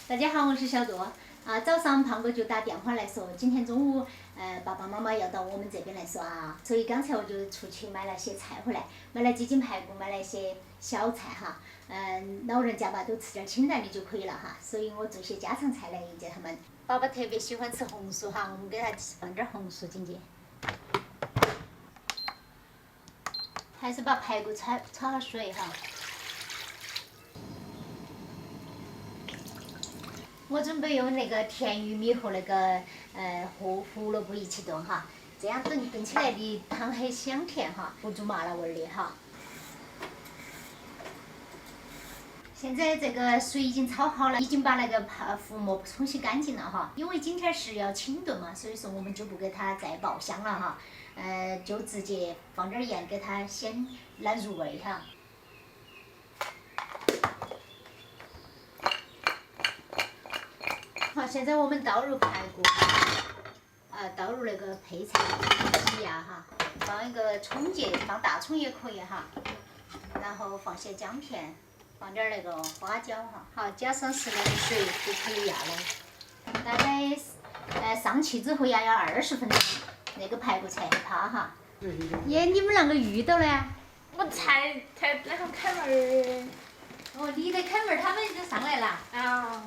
大家好，我是小杜。早上胖哥就打电话来说，今天中午爸爸妈妈要到我们这边来耍，所以刚才我就出去买了些菜回来，买了鸡精排骨，买了一些小菜哈。老人家吧都吃点清淡的就可以了哈，所以我做些家常菜来迎接他们。爸爸特别喜欢吃红薯哈，我们给他放点红薯进去，还是把排骨焯了水哈。我准备用那个甜玉米和那个胡萝卜一起炖哈，这样炖起来的汤很香甜哈，不足麻辣味儿的哈。现在这个水已经焯好了，已经把那个浮沫冲洗干净了哈。因为今天是要清炖嘛，所以说我们就不给它再爆香了哈，就直接放点盐给它先来入味哈。好，现在我们倒入排骨，倒入那个配菜鸡呀哈，放一个葱节，放大葱也可以哈，然后放些姜片，放点那个花椒哈，好，加上适量的水就可以压了。大概上气之后要20分钟，那个排骨才塌哈。耶，你们啷个遇到了？我才那个开门儿。哦，你在开门，他们就上来了。啊。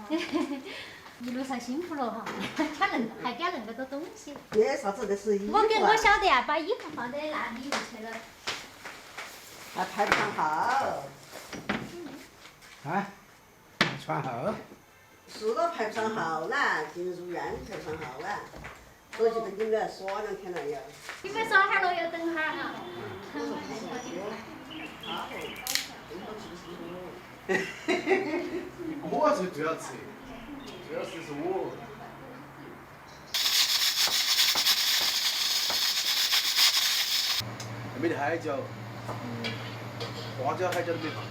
一路上辛苦了哈，还捡那么多东西。这啥子？这是衣服啊。我晓得呀，把衣服放在那里面去了。还排不上号。啊，穿号。是都排不上号啦，进入院排不上号啦，所以就跟你们来耍2天了要。你们耍哈儿了，要等哈儿哈。我是最要吃，主要是我。没得海椒，花椒海椒都没放。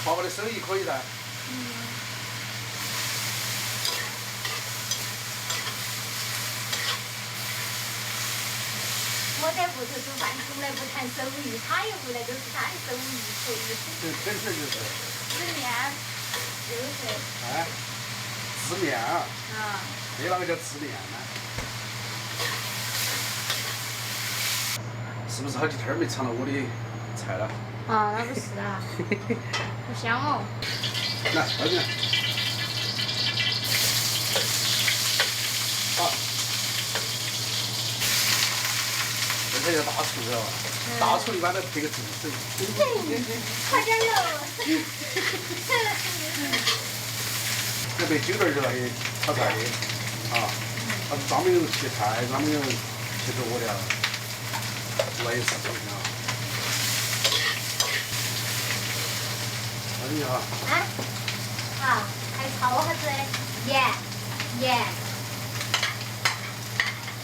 爸爸的手艺可以噻。我在屋头做饭从来不谈手艺，他一回来都是他的手艺可以。真是就是。吃面，就是。哎，吃面啊。啊。没啷个叫吃面呢？是不是好几天没尝了我的菜了？啊，那不是啊。好香哦。来，倒进来。好。这才叫大厨知道吧？大厨一般都配个正水。快点喽！这备酒儿就那些炒菜的，啊，他是专门用切菜，专门用切佐料，那也是不行啊。放进去哈。好，还炒啥子？盐。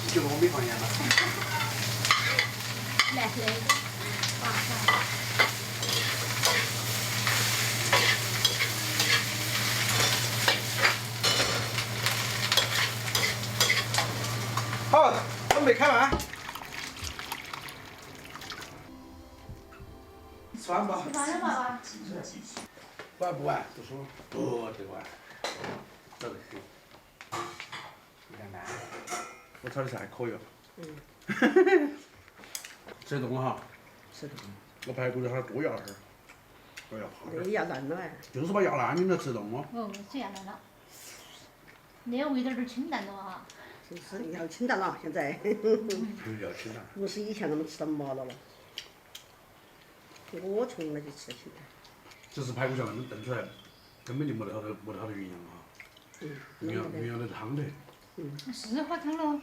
你觉得我没放盐吗？来，好，准备开饭。吃饭吧。吃饭了，爸爸。晚不晚？都说不得晚，早得很。你看看，我炒的菜还可以哦。吃得动哈。吃得动。我排骨的哈多压点儿，我要泡点儿。那压烂了哎。就是把压烂，你能吃得动吗？哦，是压烂了。那个味道儿清淡了哈。是要清淡了，现在。要清淡。不是以前那么吃到麻了了。我从来就吃清淡。就是排骨像那么炖出来，根本就没得好多营养哈。营养的汤头。是喝汤了，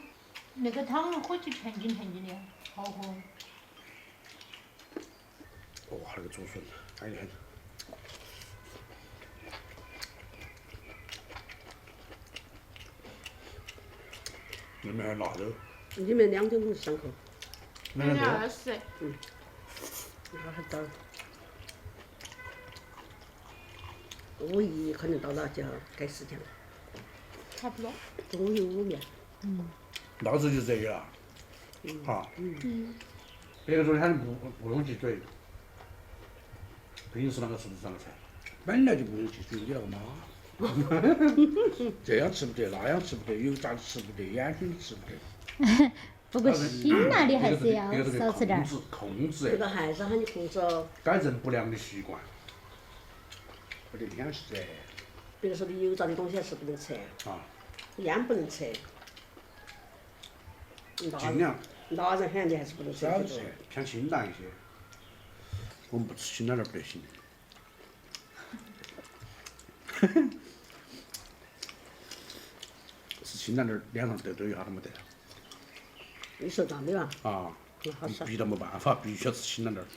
那个汤喝起甜津的，好喝。哇，那个竹笋，哎呀！里面还有腊肉，里面2种东西相口，2两个多。 20，一会儿还到。5一可能到了就要该时间了，差不多。中午有5面。那时候就热了，哈。别个说他不用挤嘴，平时那个吃不上的菜。本来就不用去水，你要干嘛？这样吃不得，那样吃不得，油炸吃不得，烟熏吃不得。不过辛辣的还是要别个是少吃点儿。控制这个还是喊你控制哦。改正不良的习惯。不得两是噻。别个说的油炸的东西还是不能吃，啊，烟不能吃。尽量辣人喊的还是不能吃。少吃。偏清淡一些。我们不吃清淡点儿不得行。吃清淡点儿，脸上痘痘一下都没得。你说胀的吧？啊，好少。逼到没办法，必须要吃清淡点儿。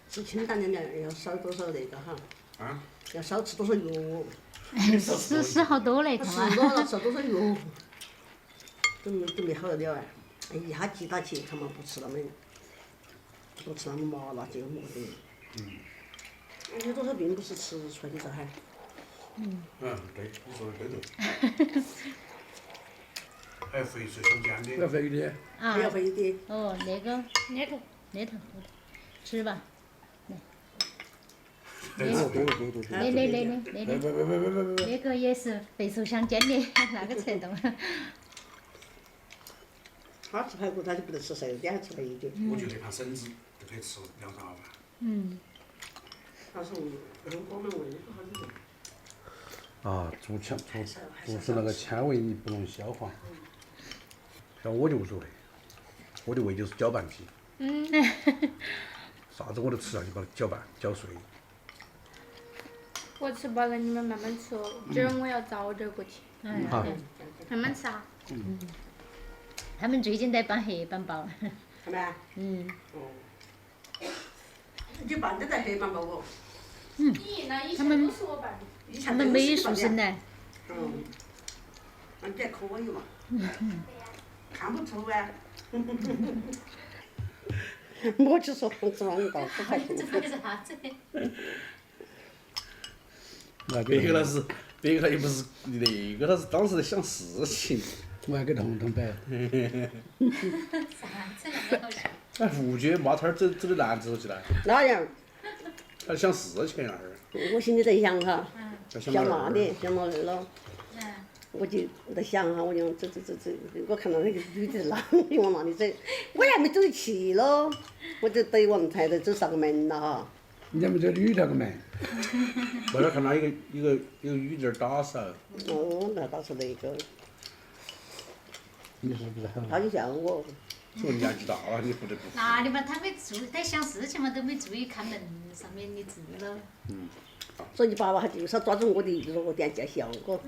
吃清淡点点，要少多少那个哈？啊？要少吃多少油？吃好多嘞，看嘛。吃多了吃多少油？都没好得了哎！一下记打起，看嘛不吃那么，不吃那么麻辣就有么的。有多少并不是吃出来的噻还。对，你说的对头。还有肥水相间的。要肥的。啊不，要肥的。哦，那个那个那头，吃吧。多多。那那个也是肥瘦相间的那个策动。他吃排骨他就不得吃瘦点，吃肥一点。我觉得那盘笋子就可以吃2、3碗。他说我们胃不好的。啊，主食那个纤维你不能消化。像我就无所谓，我的胃就是搅拌机。啥子我都吃下去，把它搅碎。我吃饱了，你们慢慢吃哦。今儿我要早点过去，好。慢慢吃啊。他们最近在帮黑板报。看没？你办的在黑板报哦。咦，那以前都是我办的。他们美术生呢？那你还可以嘛？看不出啊。我就说黄子王告不开心。这为啥子？别个又不是那个，他是当时在想事情。我还给彤彤摆。啥子那么回事？哎，胡姐麻摊儿走的烂走起来，哪样？还想事情那儿。我心里在想哈，想想那的，想那的了。嗯。我就在想哈，我就走，我看到那个女的哪里往那里走，我还没走去咯，我就对往台头走上个门了哈。你还没这女那个门？外头看到一个雨点儿打扫。哦，那倒是那个，你是不是很？他就像我，说年纪大了，你不得不。哪里嘛，他没注在想事情嘛，都没注意看门上面的字了。所以你爸爸就是要抓住我的弱点叫效果。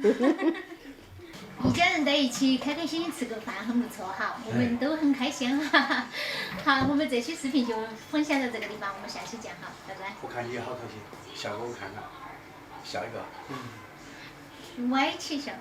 一家人在一起开开心心吃个饭很不错哈，我们都很开心哈。好，我们这期视频就分享到这个地方，我们下期见哈，拜拜。我看你也好开心，笑给我看看。下一个。歪起笑。